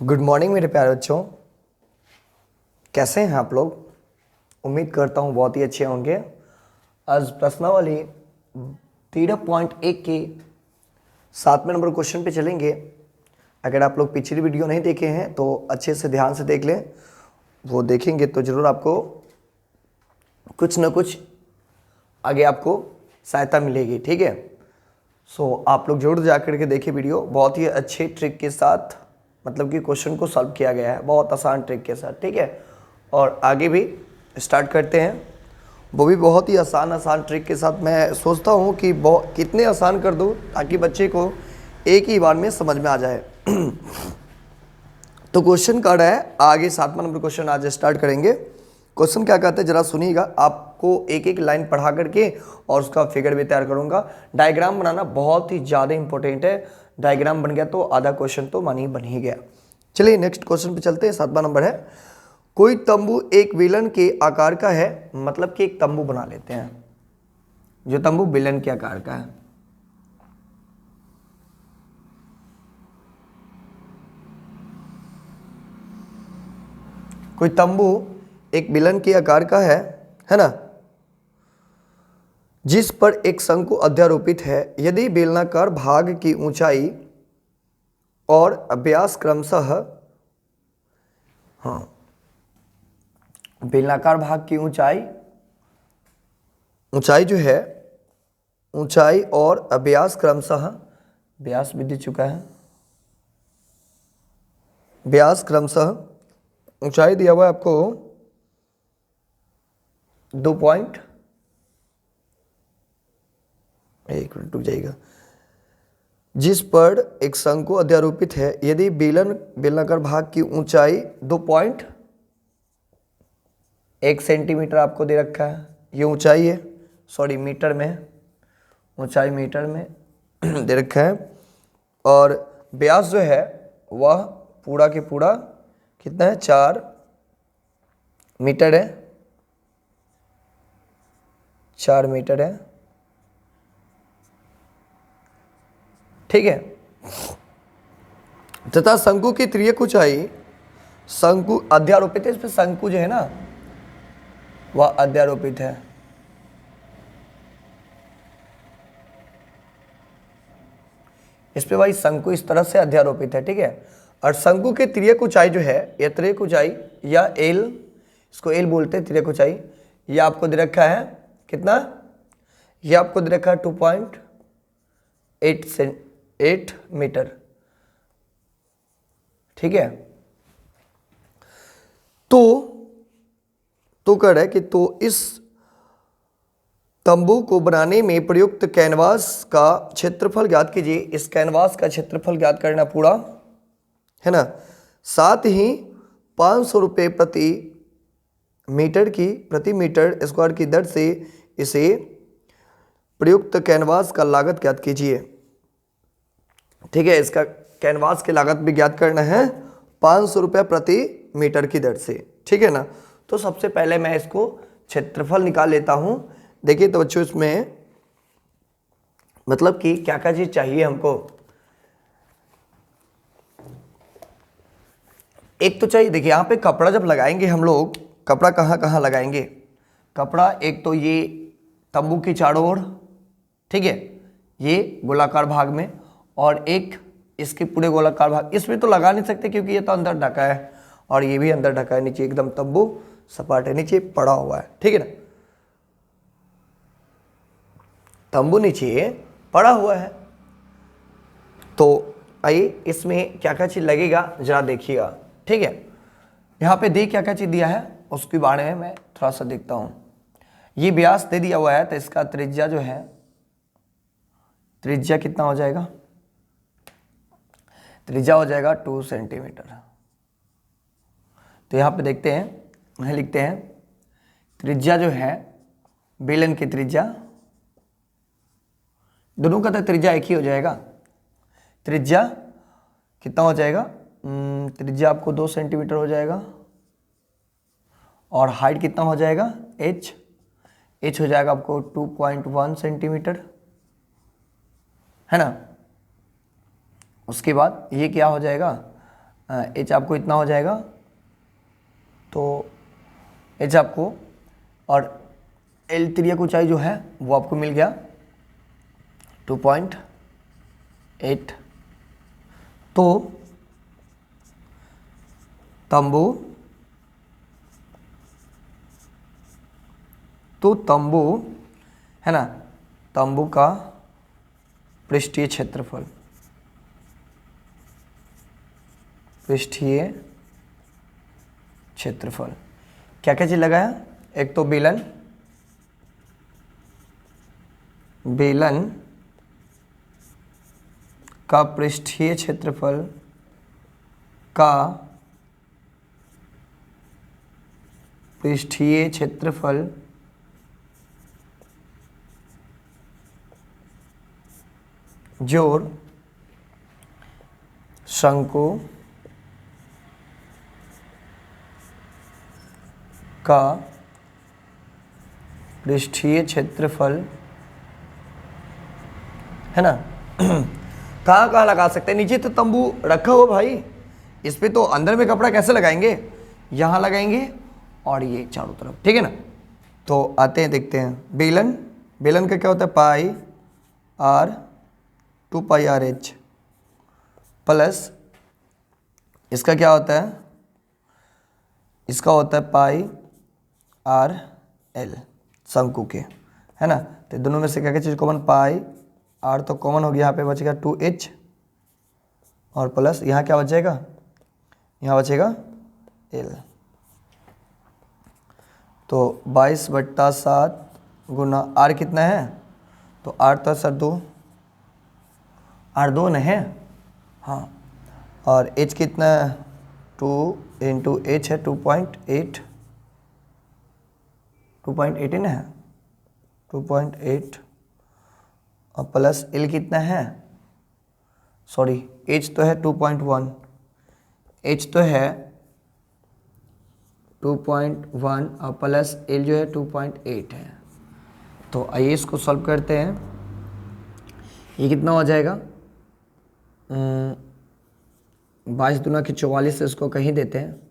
Good morning मेरे प्यारे बच्चों। कैसे हैं आप लोग? उम्मीद करता हूँ बहुत ही अच्छे होंगे। आज प्रश्नावली 13.1 के 7वें नंबर क्वेश्चन पे चलेंगे। अगर आप लोग पिछली वीडियो नहीं देखे हैं तो अच्छे से ध्यान से देख लें। वो देखेंगे तो ज़रूर आपको कुछ ना कुछ आगे आपको सहायता मिलेगी। ठीक है, सो आप लोग जरूर जा करके देखिए वीडियो। बहुत ही अच्छे ट्रिक के साथ मतलब कि क्वेश्चन को सॉल्व किया गया है, बहुत आसान ट्रिक के साथ। ठीक है, और आगे भी स्टार्ट करते हैं, वो भी बहुत ही आसान ट्रिक के साथ। मैं सोचता हूँ कि बहुत कितने आसान कर दूँ ताकि बच्चे को एक ही बार में समझ में आ जाए। तो क्वेश्चन कर रहा है आगे 7वां नंबर क्वेश्चन आज स्टार्ट करेंगे। क्वेश्चन क्या कहते हैं जरा सुनिएगा। आपको एक एक लाइन पढ़ा करके और उसका फिगर भी तैयार करूंगा। डायग्राम बनाना बहुत ही ज़्यादा इंपॉर्टेंट है। डायग्राम बन गया तो आधा क्वेश्चन तो मानिए बन ही गया। चलिए नेक्स्ट क्वेश्चन पे चलते हैं। 7वां नंबर है, कोई तंबू एक बेलन के आकार का है। मतलब कि एक तंबू बना लेते हैं, जो तंबू बेलन के आकार का है। कोई तंबू एक बेलन के आकार का है ना, जिस पर एक शंकु अध्यारोपित है। यदि बेलनाकार भाग की ऊंचाई और व्यास क्रमशः, हाँ, बेलनाकार भाग की ऊंचाई जो है, ऊंचाई और व्यास क्रमशः, व्यास भी दे चुका है, व्यास क्रमशः ऊंचाई दिया हुआ है आपको 2 पॉइंट, एक मिनट रुक जाइएगा, जिस पर एक शंकु अध्यारोपित है। यदि बेलनाकार भाग की ऊंचाई 2.1 सेंटीमीटर आपको दे रखा है, ये ऊंचाई है, सॉरी मीटर में, ऊंचाई मीटर में दे रखा है, और व्यास जो है वह पूरा के पूरा कितना है, 4 मीटर है, 4 मीटर है। ठीक है, तथा शंकु की तिर्यक ऊंचाई, शंकु अध्यारोपित है, इसमें शंकु जो है ना वह अध्यारोपित है। इस पे भाई शंकु इस तरह से अध्यारोपित है। ठीक है, और शंकु की तिर्यक ऊंचाई जो है, यह तिर्यक ऊंचाई या एल, इसको एल बोलते हैं तिर्यक ऊंचाई, यह आपको दे रखा है कितना, यह आपको दे रखा है 2.8 मीटर। ठीक है, तो कर है कि तो इस तंबू को बनाने में प्रयुक्त कैनवास का क्षेत्रफल ज्ञात कीजिए। इस कैनवास का क्षेत्रफल ज्ञात करना पूरा है ना, साथ ही 500 रुपये प्रति मीटर स्क्वायर की दर से इसे प्रयुक्त कैनवास का लागत ज्ञात कीजिए। ठीक है, इसका कैनवास की लागत भी ज्ञात करना है 500 रुपये प्रति मीटर की दर से। ठीक है ना, तो सबसे पहले मैं इसको क्षेत्रफल निकाल लेता हूं। देखिए तो बच्चों, इसमें मतलब कि क्या क्या चीज चाहिए हमको। एक तो चाहिए, देखिए यहाँ पे कपड़ा जब लगाएंगे हम लोग, कपड़ा कहाँ कहाँ लगाएंगे, कपड़ा एक तो ये तंबू की चारों ओर, ठीक है, ये गोलाकार भाग में, और एक इसके पूरे गोलाकार भाग, इसमें तो लगा नहीं सकते क्योंकि ये तो अंदर ढका है, और ये भी अंदर ढका है, नीचे एकदम तंबू सपाट है, नीचे पड़ा हुआ है। ठीक है ना, तंबू नीचे पड़ा हुआ है। तो आइए इसमें क्या क्या चीज लगेगा जरा देखिएगा। ठीक है, यहाँ पे देख क्या क्या चीज दिया है उसके बारे में मैं थोड़ा सा देखता हूं। ये व्यास दे दिया हुआ है, तो इसका त्रिज्या जो है, त्रिज्या कितना हो जाएगा, त्रिज्या हो जाएगा 2 सेंटीमीटर। तो यहाँ पे देखते हैं, यहाँ लिखते हैं त्रिज्या जो है, बेलन की त्रिज्या, दोनों का तो त्रिज्या एक ही हो जाएगा। त्रिज्या कितना हो जाएगा, त्रिज्या आपको 2 सेंटीमीटर हो जाएगा, और हाइट कितना हो जाएगा, एच हो जाएगा आपको 2.1 सेंटीमीटर, है ना। उसके बाद ये क्या हो जाएगा, एच आपको इतना हो जाएगा, तो एच आपको, और एल त्रियक ऊंचाई जो है वो आपको मिल गया 2.8। तो तंबू है ना, तंबू का पृष्ठीय क्षेत्रफल, पृष्ठीय क्षेत्रफल क्या क्या चीज लगाया, एक तो बेलन, बेलन का पृष्ठीय क्षेत्रफल का पृष्ठीय क्षेत्रफल जोड़ शंकु का पृष्ठीय क्षेत्रफल है ना। कहाँ कहाँ लगा सकते हैं, नीचे तो तंबू रखा हुआ भाई, इस पे तो अंदर में कपड़ा कैसे लगाएंगे, यहाँ लगाएंगे और ये चारों तरफ, ठीक है ना। तो आते हैं देखते हैं, बेलन, बेलन का क्या होता है, पाई आर 2πr/h प्लस इसका क्या होता है, इसका होता है पाई आर एल शंकु के, है ना। तो दोनों में से क्या क्या चीज़ कॉमन, पाई आर तो कॉमन हो गया, यहाँ पे बचेगा 2h और प्लस यहाँ क्या बचेगा, यहाँ बचेगा l। तो 22/7 गुना आर कितना है, तो आर तो सर 2, आर 2 न है, हाँ, और h कितना है, 2 × h है 2.8, 2.8 ही ना है, 2.8 और प्लस एल कितना है, सॉरी एच तो है 2.1, एच तो है 2.1 और प्लस एल जो है 2.8 है। तो आइए इसको सॉल्व करते हैं, ये कितना हो जाएगा, 22 दूना की 44 से इसको कहीं देते हैं,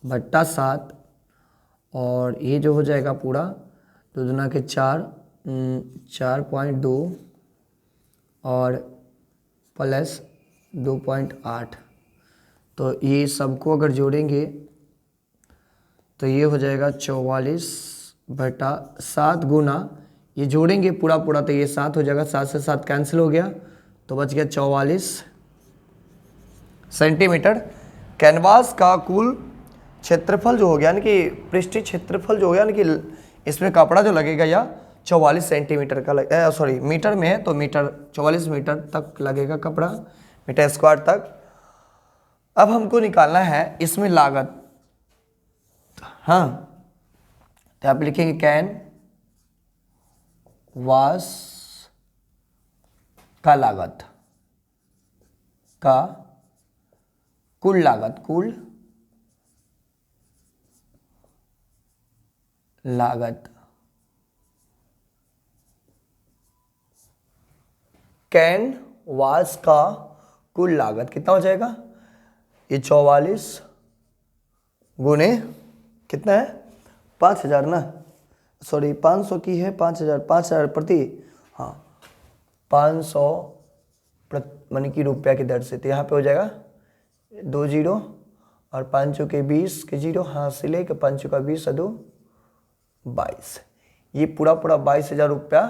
बट्टा 7 और ये जो हो जाएगा पूरा 2 दूना के 4, 4.2 और प्लस 2.8। तो ये सबको अगर जोड़ेंगे तो ये हो जाएगा 44/7 गुना, ये जोड़ेंगे पूरा पूरा तो ये 7 हो जाएगा, 7 से 7 कैंसिल हो गया, तो बच गया 44 सेंटीमीटर। कैनवास का कुल क्षेत्रफल जो हो गया, यानी कि पृष्ठीय क्षेत्रफल जो हो गया, यानी कि इसमें कपड़ा जो लगेगा या 44 सेंटीमीटर का सॉरी मीटर में है, तो मीटर 44 मीटर तक लगेगा कपड़ा, मीटर स्क्वायर तक। अब हमको निकालना है इसमें लागत, हाँ, तो आप लिखेंगे कैन वास का लागत, का कुल लागत, कुल लागत, कैन वास का कुल लागत कितना हो जाएगा, ये 44 गुने कितना है 5000 ना, सॉरी 500 की है 5000, 5000 प्रति, हाँ 500 मानी कि रुपया की दर से, तो यहाँ पे हो जाएगा 2 जीरो और 5 के 20 के जीरो, हाँ से लेकर 5 का 20 2 22, ये पूरा पूरा 22,000 रुपया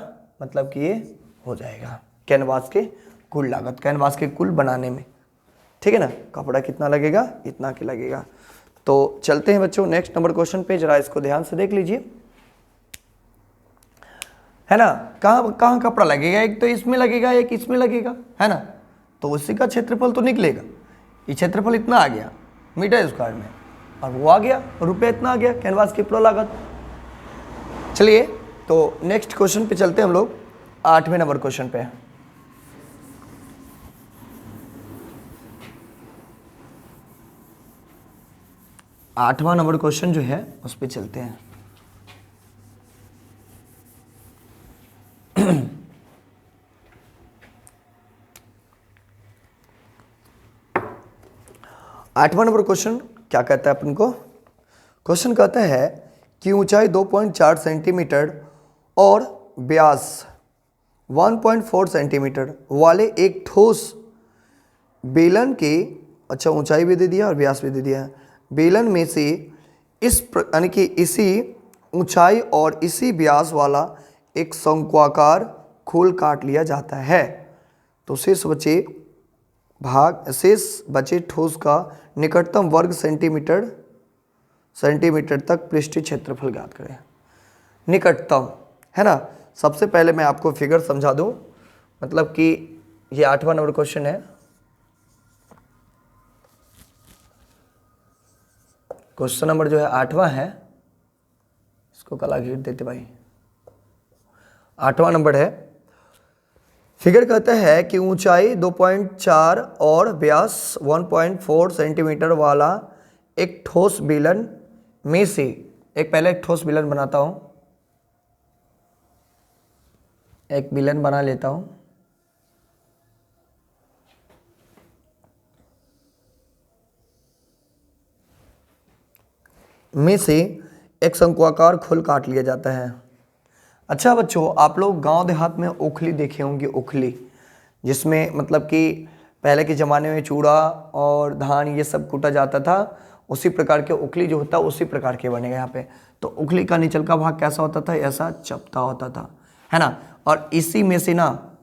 मतलब कि ये हो जाएगा कैनवास के कुल लागत, कैनवास के कुल बनाने में, ठीक है ना। कपड़ा कितना लगेगा, इतना के लगेगा। तो चलते हैं बच्चों नेक्स्ट नंबर क्वेश्चन पे, जरा इसको ध्यान से देख लीजिए, है ना। कहाँ कहाँ कपड़ा लगेगा, एक तो इसमें लगेगा एक इसमें लगेगा, है ना, तो उसी का क्षेत्रफल तो निकलेगा, ये क्षेत्रफल इतना आ गया मीटर स्क्वायर में, और वो आ गया रुपया इतना आ गया कैनवास की पूरा लागत। चलिए तो नेक्स्ट क्वेश्चन पे चलते हैं हम लोग, 8वें नंबर क्वेश्चन पे। आठवां नंबर क्वेश्चन जो है उस पे चलते हैं। 8वां नंबर क्वेश्चन क्या कहता है अपन को? क्वेश्चन कहता है कि ऊंचाई 2.4 सेंटीमीटर और व्यास 1.4 सेंटीमीटर वाले एक ठोस बेलन के, अच्छा ऊंचाई भी दे दिया और व्यास भी दे दिया, बेलन में से यानी कि इसी ऊंचाई और इसी व्यास वाला एक शंक्वाकार खोल काट लिया जाता है तो शेष बचे ठोस का निकटतम वर्ग सेंटीमीटर तक पृष्ठीय क्षेत्रफल ज्ञात करें। निकटतम है ना। सबसे पहले मैं आपको फिगर समझा दूं, मतलब कि ये 8वां नंबर क्वेश्चन है। क्वेश्चन नंबर जो है 8वां है, इसको कला घेर देते भाई। 8वां नंबर है। फिगर कहता है कि ऊंचाई 2.4 और व्यास 1.4 सेंटीमीटर वाला एक ठोस बेलन में से, पहले एक ठोस बेलन बनाता हूं, एक बेलन बना लेता हूं। में से एक शंक्वाकार खोल काट लिया जाता है। अच्छा बच्चों, आप लोग गांव देहात में ओखली देखे होंगे, ओखली, जिसमें मतलब कि पहले के ज़माने में चूड़ा और धान ये सब कूटा जाता था, उसी प्रकार के ओखली जो होता है उसी प्रकार के बनेगा यहाँ पे। तो ओखली का निचल का भाग कैसा होता था? ऐसा चपटा होता था, है ना। और इसी में से ना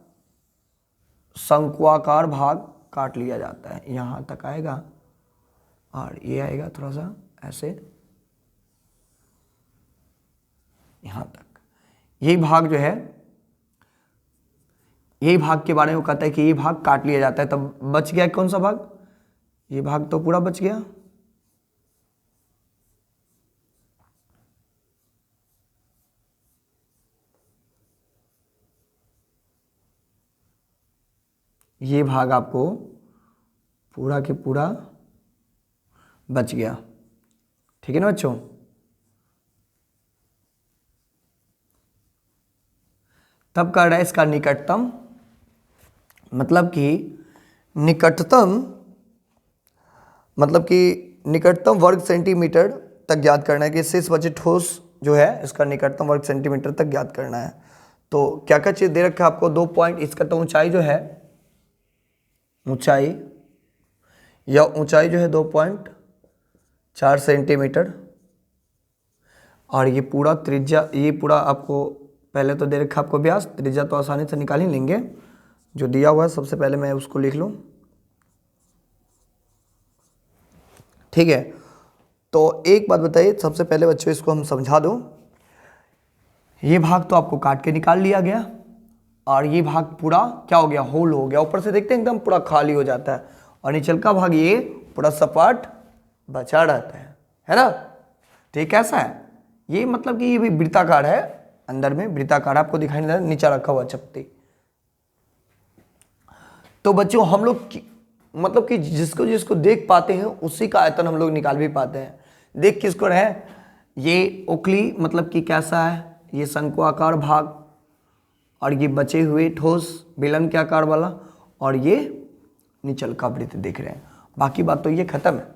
शंक्वाकार भाग काट लिया जाता है, यहाँ तक आएगा और ये आएगा थोड़ा सा ऐसे यहाँ तक। यही भाग जो है, यही भाग के बारे में कहता है कि ये भाग काट लिया जाता है। तब बच गया कौन सा भाग? ये भाग तो पूरा बच गया। ये भाग आपको पूरा के पूरा बच गया, ठीक है ना बच्चों। तब कर रहा है इसका निकटतम, मतलब कि निकटतम वर्ग सेंटीमीटर तक ज्ञात करना है कि शेष बचे ठोस जो है इसका निकटतम वर्ग सेंटीमीटर तक ज्ञात करना है। तो क्या क्या चीज़ दे रखा है आपको? 2 पॉइंट, इसका तो ऊंचाई जो है, ऊंचाई जो है 2.4 सेंटीमीटर, और ये पूरा त्रिज्या, ये पूरा आपको पहले तो दे रखा आपको व्यास, त्रिज्या तो आसानी से निकाल ही लेंगे, जो दिया हुआ है सबसे पहले मैं उसको लिख लूँ, ठीक है। तो एक बात बताइए सबसे पहले बच्चों, इसको हम समझा दूँ। ये भाग तो आपको काट के निकाल लिया गया और ये भाग पूरा क्या हो गया? होल हो गया। ऊपर से देखते हैं एकदम पूरा खाली हो जाता है और निचल का भाग ये पूरा सपाट बचा रहता है ना। तो ये कैसा है? ये मतलब कि ये भी वृत्ताकार है, अंदर में वृत्ताकार आपको दिखाई नहीं दे रहा, नीचा रखा हुआ चपटी। तो बच्चों हम लोग मतलब कि जिसको जिसको देख पाते हैं उसी का आयतन हम लोग निकाल भी पाते हैं। देख किसको रहे? ये ओखली मतलब कि कैसा है? ये शंक्वाकार भाग, और ये बचे हुए ठोस बेलन के आकार वाला, और ये निचल का वृत्त देख रहे हैं। बाकी बात तो ये खत्म है।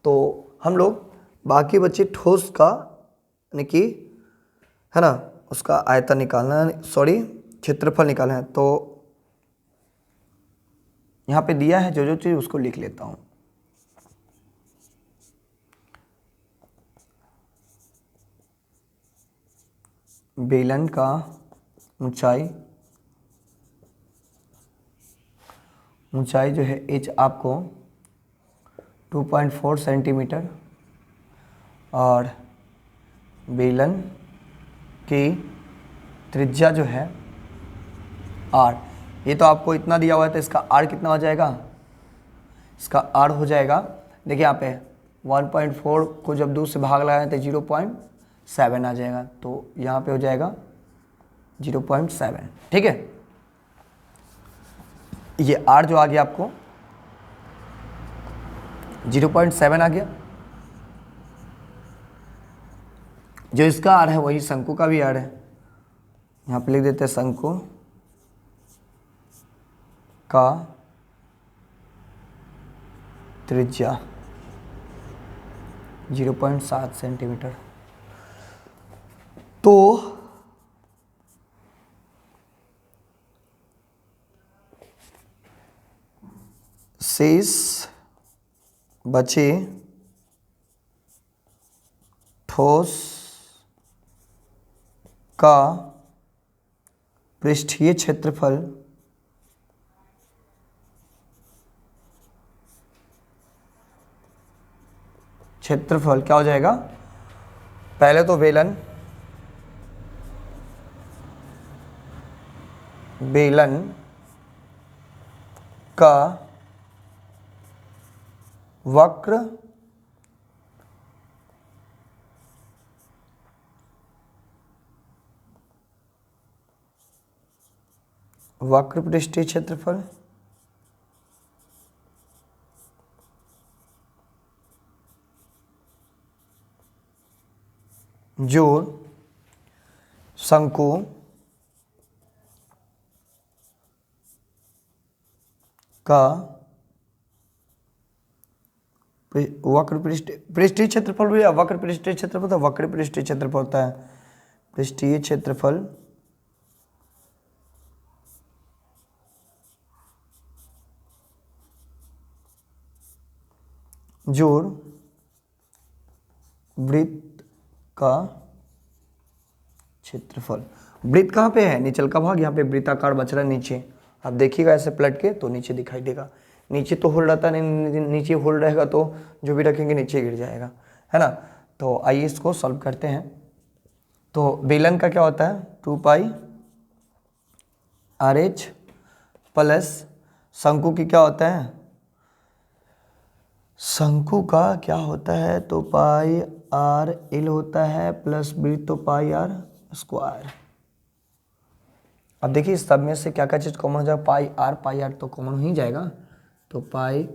तो हम लोग बाकी बचे ठोस का यानी कि है ना, उसका आयतन निकालना है, सॉरी क्षेत्रफल निकालना है। तो यहाँ पे दिया है जो जो चीज़, उसको लिख लेता हूँ। बेलन का ऊंचाई जो है h आपको 2.4 सेंटीमीटर, और बेलन की त्रिज्या जो है r, ये तो आपको इतना दिया हुआ है, तो इसका r कितना हो जाएगा? इसका r हो जाएगा, देखिए यहाँ पे 1.4 को जब 2 से भाग लगाएं तो 0.7 आ जाएगा, तो यहाँ पे हो जाएगा 0.7, ठीक है। ये r जो आ गया आपको 0.7 आ गया। जो इसका r है वही शंकु का भी r है, यहाँ पे लिख देते हैं शंकु का त्रिज्या, 0.7 सेंटीमीटर। तो शेष बचे ठोस का पृष्ठीय क्षेत्रफल क्या हो जाएगा? पहले तो बेलन का वक्र पृष्ठीय क्षेत्रफल जोड़ शंकु का वक्र पृष्ठीय क्षेत्रफल भी, वक्र पृष्ठीय क्षेत्रफल तो वक्र पृष्ठीय क्षेत्रफल होता है। पृष्ठीय क्षेत्रफल जोड़ वृत्त का क्षेत्रफल। वृत्त कहाँ पे है? नीचल का भाग, यहाँ पे वृत्ताकार बच रहा है नीचे। आप देखिएगा ऐसे पलट के तो नीचे दिखाई देगा। नीचे तो होल रहता नहीं, नीचे होल रहेगा तो जो भी रखेंगे नीचे गिर जाएगा, है ना। तो आइए इसको सॉल्व करते हैं। तो बेलन का क्या होता है? 2 पाई RH प्लस शंकु की क्या होता है? शंकु का क्या होता है? तो पाई RL होता है प्लस वृत्त तो पाई R स्क्वायर। अब देखिए इस सब में से क्या क्या चीज़ कॉमन हो जाएगा? पाई R तो कॉमन हो ही जाएगा। तो पाई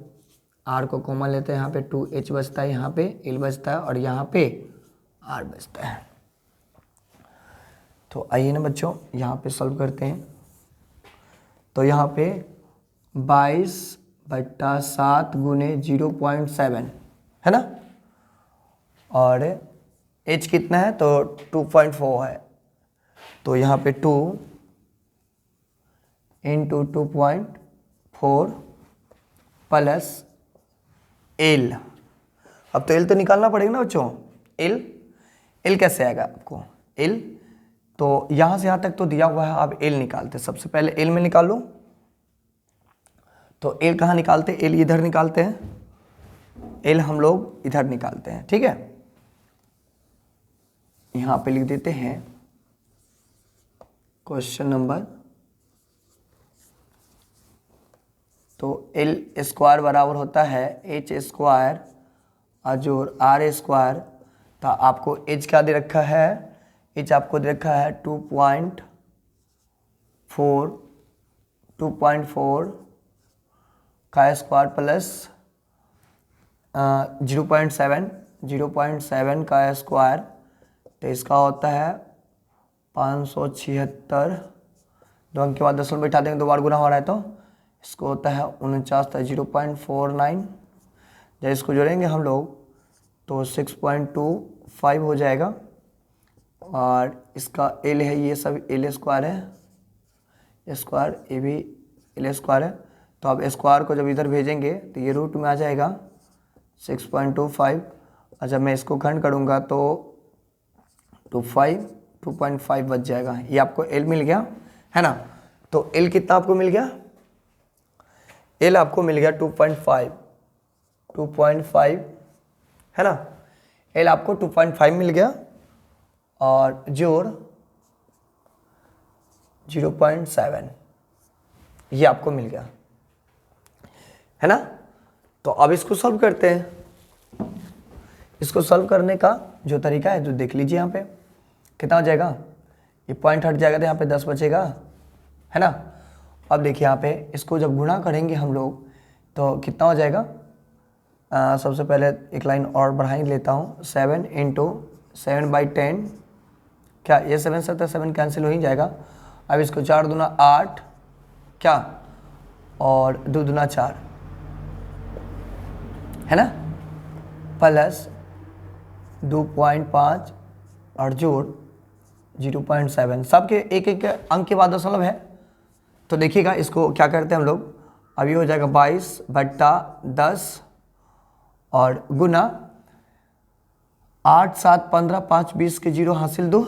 R को कॉमन लेते हैं, यहाँ पे 2H बचता है, यहाँ पे L बचता है और यहाँ पे R बचता है। तो आइए ना बच्चों यहाँ पे सॉल्व करते हैं। तो यहाँ पे 22/7 गुने 0.7 है ना, और H कितना है? तो 2.4 है। तो यहाँ पे 2 × 2.4 प्लस L। अब तो L तो निकालना पड़ेगा ना बच्चों। L कैसे आएगा आपको? L तो यहाँ से यहाँ तक तो दिया हुआ है, अब L निकालते। सबसे पहले L में निकालो। तो L कहाँ निकालते? L इधर निकालते हैं, L हम लोग इधर निकालते हैं, ठीक है। यहाँ पे लिख देते हैं क्वेश्चन नंबर। तो L स्क्वायर बराबर होता है H स्क्वायर जोड़ R स्क्वायर। तो आपको H क्या दे रखा है? H आपको दे रखा है 2.4 का स्क्वायर प्लस 0.7 का स्क्वायर। तो इसका होता है 576। 2 अंक के बाद 10 बैठा देंगे, 2 बार गुना हो रहा है तो इसको होता है 49। 0.49 जब इसको जोड़ेंगे हम लोग तो 6.25 हो जाएगा। और इसका L है, ये सब L स्क्वायर है, स्क्वायर ये भी L स्क्वायर है। तो अब स्क्वायर को जब इधर भेजेंगे तो ये रूट में आ जाएगा 6.25। और जब मैं इसको खंड करूँगा तो 2.5 बच जाएगा। ये आपको L मिल गया है ना। तो L कितना आपको मिल गया? L आपको मिल गया 2.5 है ना। L आपको 2.5 मिल गया और जोड़ 0.7 ये आपको मिल गया है ना। तो अब इसको सॉल्व करते हैं। इसको सॉल्व करने का जो तरीका है जो देख लीजिए, यहाँ पे कितना हो जाएगा? ये पॉइंट हट जाएगा तो यहाँ पे 10 बचेगा है ना। अब देखिए यहाँ पे इसको जब गुणा करेंगे हम लोग तो कितना हो जाएगा? सबसे पहले एक लाइन और बढ़ा ही लेता हूँ। 7 × 7/10 क्या ये 7 से 7 कैंसिल हो ही जाएगा। अब इसको 4 दूना 8 क्या और 2 दूना 4 है ना, प्लस 2.5 और जोड़ 0.7, सबके एक एक अंक के बाद दशमलव है। तो देखिएगा इसको क्या करते हैं हम लोग, अभी हो जाएगा 22/10 और गुना 8, 7, 15, 5, 20 के जीरो हासिल 2,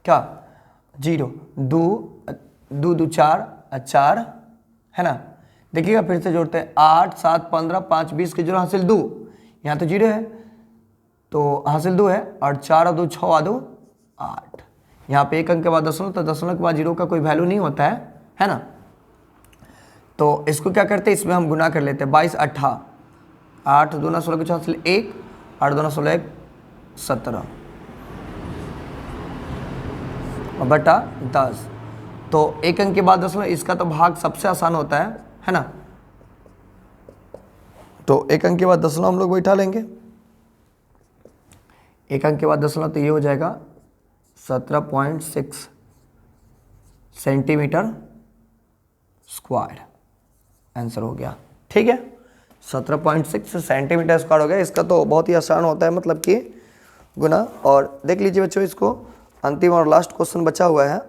क्या 0, 2, 2, 2, 4 है ना। देखिएगा फिर से जोड़ते हैं, 8, 7, 15, 5, 20 के जीरो हासिल 2, यहाँ तो जीरो है तो हासिल 2 है, और 4 और 2 6 और 2 8। यहाँ पे एक अंक के बाद दशमलव, तो दशमलव के बाद जीरो का कोई वैल्यू नहीं होता है ना। तो इसको क्या करते हैं, इसमें हम गुना कर लेते हैं, 22 8, 8 दूना 16 के 4 1, 8 दूना 16 1 17 और बटा 10। तो एक अंक के बाद दशमलव, इसका तो भाग सबसे आसान होता है ना। तो एक अंक के बाद दशमलव हम लोग बैठा लेंगे, एक अंक के बाद दशमलव, तो ये हो जाएगा 17.6 सेंटीमीटर स्क्वायर, आंसर हो गया। ठीक है, 17.6 सेंटीमीटर स्क्वायर हो गया। इसका तो बहुत ही आसान होता है, मतलब कि गुना। और देख लीजिए बच्चों, इसको अंतिम और लास्ट क्वेश्चन बचा हुआ है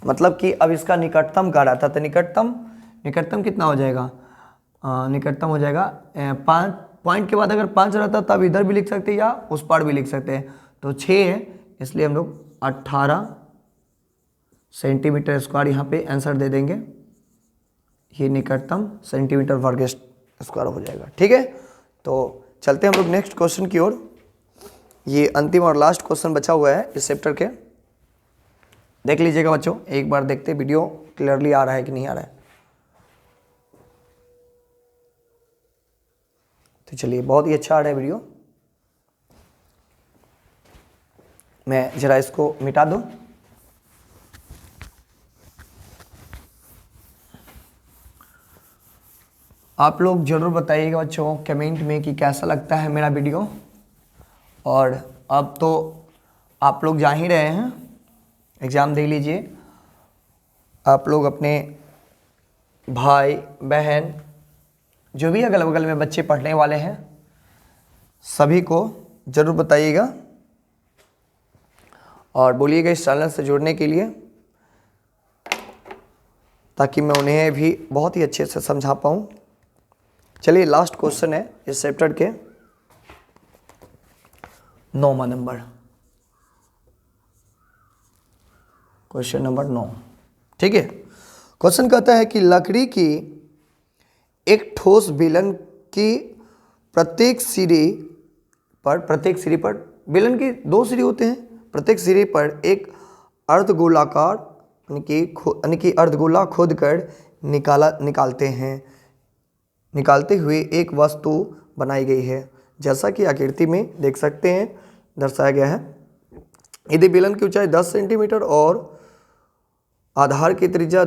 मतलब कि अब इसका निकटतम कह रहा था, तो निकटतम कितना हो जाएगा, निकटतम हो जाएगा 5 पॉइंट के बाद अगर 5 रहता तब इधर भी लिख सकते हैं या उस पार भी लिख सकते हैं। तो 6 है, इसलिए हम लोग 18 सेंटीमीटर स्क्वायर यहाँ पे आंसर दे देंगे। ये निकटतम सेंटीमीटर वर्ग स्क्वायर हो जाएगा। ठीक है, तो चलते हैं हम लोग नेक्स्ट क्वेश्चन की ओर। ये अंतिम और लास्ट क्वेश्चन बचा हुआ है इस चैप्टर के। देख लीजिएगा बच्चों, एक बार देखते वीडियो क्लियरली आ रहा है कि नहीं आ रहा है। तो चलिए, बहुत ही अच्छा आ रहा है वीडियो। मैं जरा इसको मिटा दूं। आप लोग जरूर बताइएगा बच्चों कमेंट में कि कैसा लगता है मेरा वीडियो। और अब तो आप लोग जा ही रहे हैं, एग्ज़ाम दे लीजिए। आप लोग अपने भाई बहन जो भी अगल बगल में बच्चे पढ़ने वाले हैं सभी को ज़रूर बताइएगा और बोलिएगा इस चैनल से जुड़ने के लिए, ताकि मैं उन्हें भी बहुत ही अच्छे से समझा पाऊँ। चलिए, लास्ट क्वेश्चन है इस चैप्टर के, 9वां नंबर, क्वेश्चन नंबर 9। ठीक है, क्वेश्चन कहता है कि लकड़ी की एक ठोस बेलन की प्रत्येक सिरे पर बेलन की 2 सिरे होते हैं, प्रत्येक सिरे पर एक अर्धगोलाकार यानी कि अर्धगोला खोदकर निकालते हुए एक वस्तु बनाई गई है, जैसा कि आकृति में देख सकते हैं दर्शाया गया है। यदि बेलन की ऊंचाई 10 सेंटीमीटर और आधार की त्रिज्या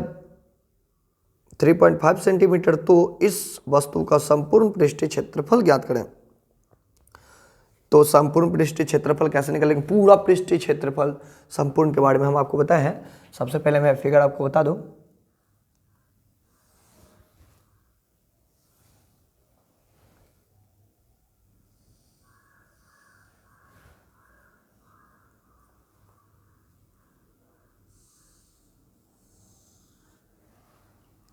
3.5 सेंटीमीटर, तो इस वस्तु का संपूर्ण पृष्ठीय क्षेत्रफल ज्ञात करें। तो संपूर्ण पृष्ठीय क्षेत्रफल कैसे निकालेंगे, पूरा पृष्ठीय क्षेत्रफल संपूर्ण के बारे में हम आपको बताए हैं। सबसे पहले मैं फिगर आपको बता दूं।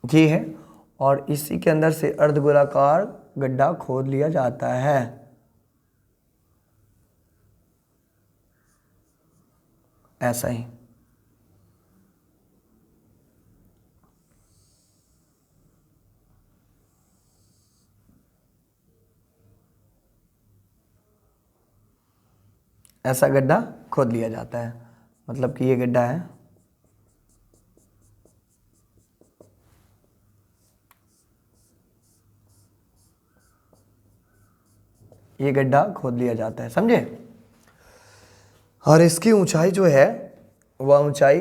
ये है, और इसी के अंदर से अर्धगोलाकार गड्ढा खोद लिया जाता है। ऐसा ही ऐसा गड्ढा खोद लिया जाता है, मतलब कि ये गड्ढा है, ये गड्ढा खोद लिया जाता है, समझे। और इसकी ऊंचाई जो है वह ऊंचाई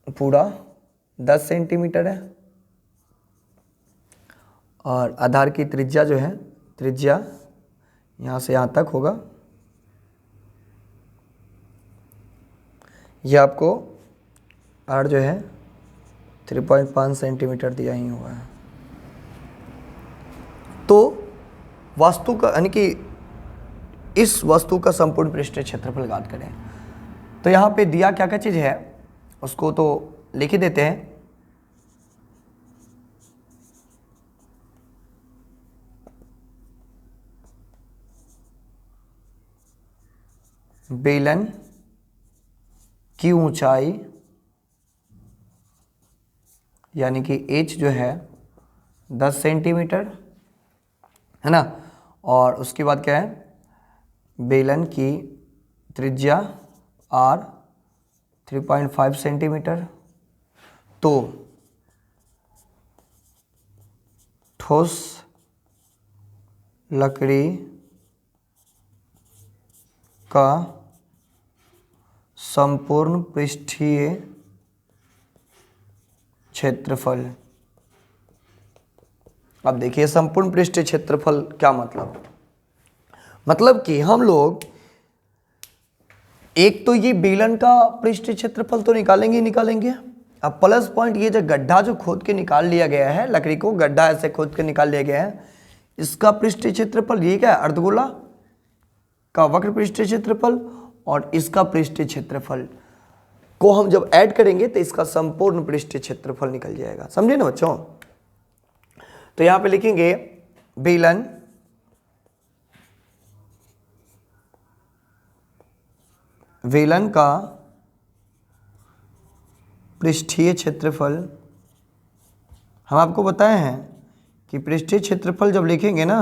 पूरा 10 सेंटीमीटर है, और आधार की त्रिज्या जो है, त्रिज्या यहाँ से यहाँ तक होगा। ये आपको आर जो है 3.5 सेंटीमीटर दिया ही हुआ है। तो वस्तु का यानी कि इस वस्तु का संपूर्ण पृष्ठीय क्षेत्रफल ज्ञात करें। तो यहाँ पे दिया क्या क्या चीज़ है उसको तो लिख ही देते हैं। बेलन की ऊंचाई यानी कि h जो है 10 सेंटीमीटर है ना, और उसके बाद क्या है, बेलन की त्रिज्या r 3.5 सेंटीमीटर। तो ठोस लकड़ी का संपूर्ण पृष्ठीय क्षेत्रफल। अब देखिए संपूर्ण पृष्ठीय क्षेत्रफल क्या मतलब कि हम लोग एक तो ये बेलन का पृष्ठीय क्षेत्रफल तो निकालेंगे। अब प्लस पॉइंट ये जो गड्ढा जो खोद के निकाल लिया गया है, लकड़ी को गड्ढा ऐसे खोद के निकाल लिया गया है, इसका पृष्ठीय क्षेत्रफल ये क्या है, अर्धगोला का वक्र पृष्ठीय क्षेत्रफल, और इसका पृष्ठीय क्षेत्रफल को हम जब ऐड करेंगे तो इसका संपूर्ण पृष्ठीय क्षेत्रफल निकल जाएगा। समझे ना बच्चों। तो यहां पे लिखेंगे बेलन का पृष्ठीय क्षेत्रफल। हम आपको बताए हैं कि पृष्ठीय क्षेत्रफल जब लिखेंगे ना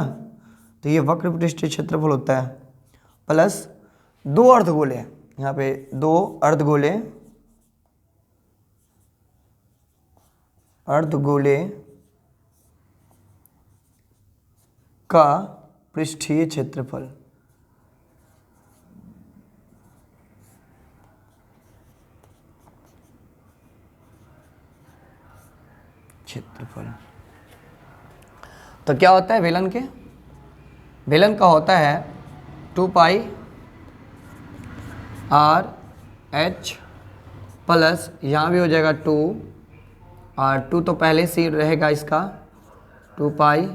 तो ये वक्र पृष्ठीय क्षेत्रफल होता है प्लस दो अर्धगोले, यहाँ पे दो अर्धगोले का पृष्ठीय क्षेत्रफल। तो क्या होता है बेलन का होता है 2 पाई आर एच प्लस यहाँ भी हो जाएगा 2 और 2 तो पहले से रहेगा इसका 2 पाई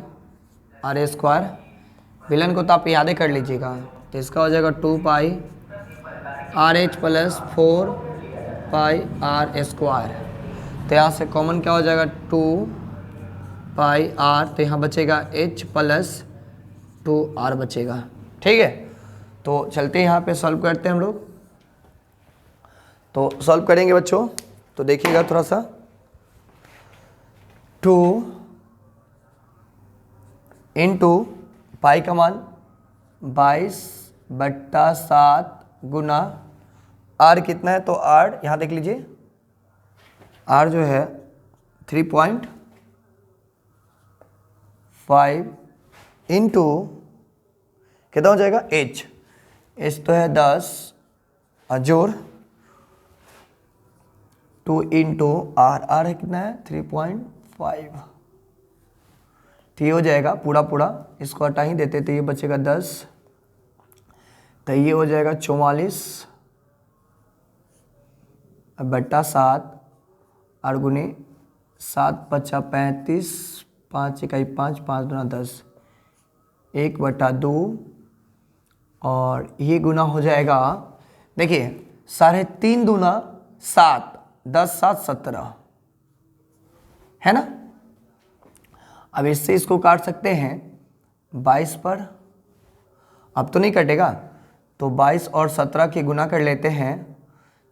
आर स्क्वायर। बेलन को तो आप याद कर लीजिएगा, तो इसका हो जाएगा 2 pi R H plus 4 pi R square. तो यहाँ से कॉमन क्या हो जाएगा 2 पाई आर, तो यहाँ बचेगा h प्लस 2r बचेगा। ठीक है, तो चलते हैं यहाँ पे सॉल्व करते हैं हम लोग। तो सॉल्व करेंगे बच्चों, तो देखिएगा थोड़ा सा। 2 इंटू पाई का मान 22/7 गुना r कितना है, तो r यहाँ देख लीजिए, r जो है 3.5 इंटू कितना हो जाएगा h तो है 10 जोड़ 2 इंटू r है कितना है 3.5। तो ये हो जाएगा पूरा, इसको हटा ही देते तो ये बचेगा 10, तो ये हो जाएगा 44/7 और गुने 7 × 35, 5 × 5, 5 × 10, 1/2 और ये गुना हो जाएगा, देखिए 3.5 दूना 7, 10 7 17 है ना। अब इससे इसको काट सकते हैं 22 पर, अब तो नहीं कटेगा, तो 22 और 17 के गुना कर लेते हैं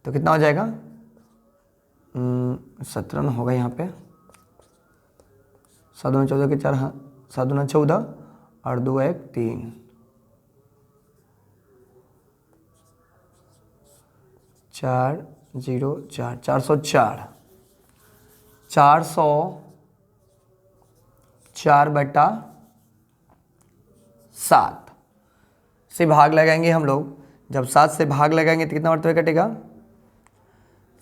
तो कितना हो जाएगा, 17 होगा यहाँ पे, 7 दूना 14 के 4, हाँ 7 दूना 14 और 2 1 3, 4 0 4, 404, 404/7 से भाग लगाएंगे हम लोग। जब 7 से भाग लगाएंगे तो कितना मरतबे कटेगा,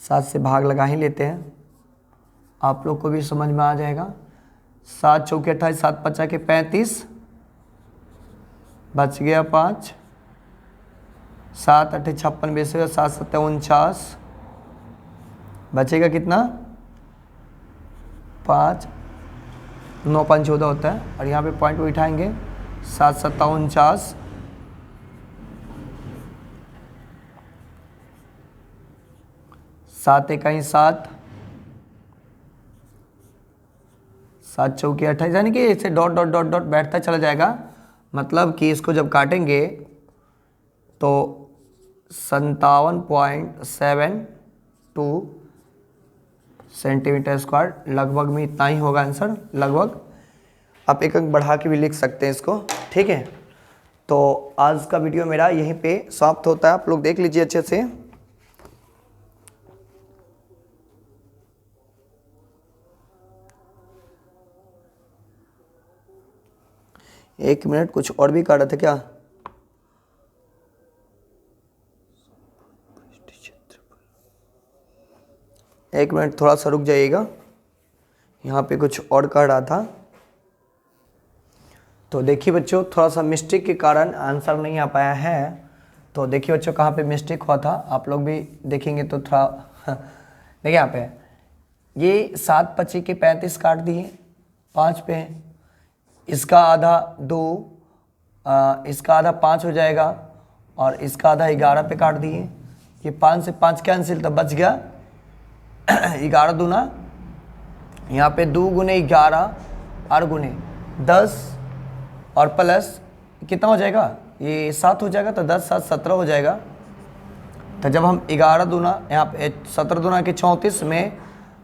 7 से भाग लगा ही लेते हैं, आप लोग को भी समझ में आ जाएगा। 7 चौके 28, 7 5 के 35, बच गया 5, 7 8 56 20, 7 7 49, बचेगा कितना 5, 9 5 14 होता है, और यहाँ पे पॉइंट उठाएंगे 7 सत्ता 49, 7 इकाई 7, 7 चौकी 28, यानी कि इसे डॉट डॉट डॉट डॉट बैठता चला जाएगा। मतलब कि इसको जब काटेंगे तो 57.72 सेंटीमीटर स्क्वायर लगभग में इतना ही होगा आंसर, लगभग। आप एक अंक बढ़ा के भी लिख सकते हैं इसको, ठीक है। तो आज का वीडियो मेरा यहीं पे समाप्त होता है, आप लोग देख लीजिए अच्छे से। एक मिनट, कुछ और भी काटा था क्या? एक मिनट, थोड़ा सा रुक जाइएगा, यहाँ पे कुछ और कह रहा था। तो देखिए बच्चों, थोड़ा सा मिस्टेक के कारण आंसर नहीं आ पाया है। तो देखिए बच्चों, कहाँ पे मिस्टेक हुआ था आप लोग भी देखेंगे तो थोड़ा देखिए यहाँ पे ये 7 25 के 35 काट दिए 5 पे, इसका आधा 2, इसका आधा 5 हो जाएगा, और इसका आधा 11 पे काट दिए। ये 5 से 5 कैंसिल, तो बच गया 11 दूना, यहाँ पे 2 गुने 11 और गुने 10 और प्लस कितना हो जाएगा, ये 7 हो जाएगा, तो 10 7 17 हो जाएगा। तो जब हम 11 दूना यहाँ पे 17 दूना के 34 में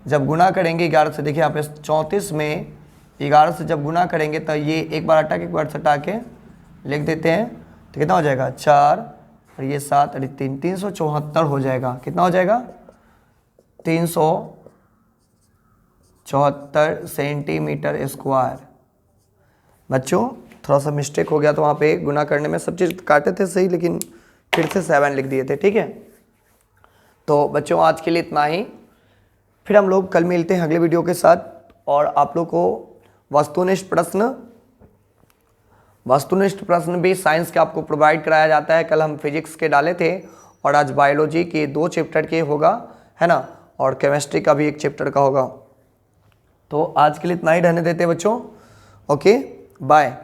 जब गुना करेंगे 11 से, देखिए यहाँ पे 34 में 11 से जब गुना करेंगे तो ये एक बार हटा के एक बार हटा के लिख देते हैं, तो कितना हो जाएगा 4 और ये 7 और 3, 374 हो जाएगा। कितना हो जाएगा 374 सेंटीमीटर स्क्वायर। बच्चों थोड़ा सा मिस्टेक हो गया, तो वहाँ पे गुना करने में सब चीज़ काटे थे सही, लेकिन फिर से 7 लिख दिए थे, ठीक है। तो बच्चों आज के लिए इतना ही, फिर हम लोग कल मिलते हैं अगले वीडियो के साथ। और आप लोग को वस्तुनिष्ठ प्रश्न भी साइंस के आपको प्रोवाइड कराया जाता है। कल हम फिजिक्स के डाले थे और आज बायोलॉजी के 2 चैप्टर के होगा, है ना, और केमिस्ट्री का भी 1 चैप्टर का होगा। तो आज के लिए इतना ही रहने देते हैं बच्चों। Okay, bye.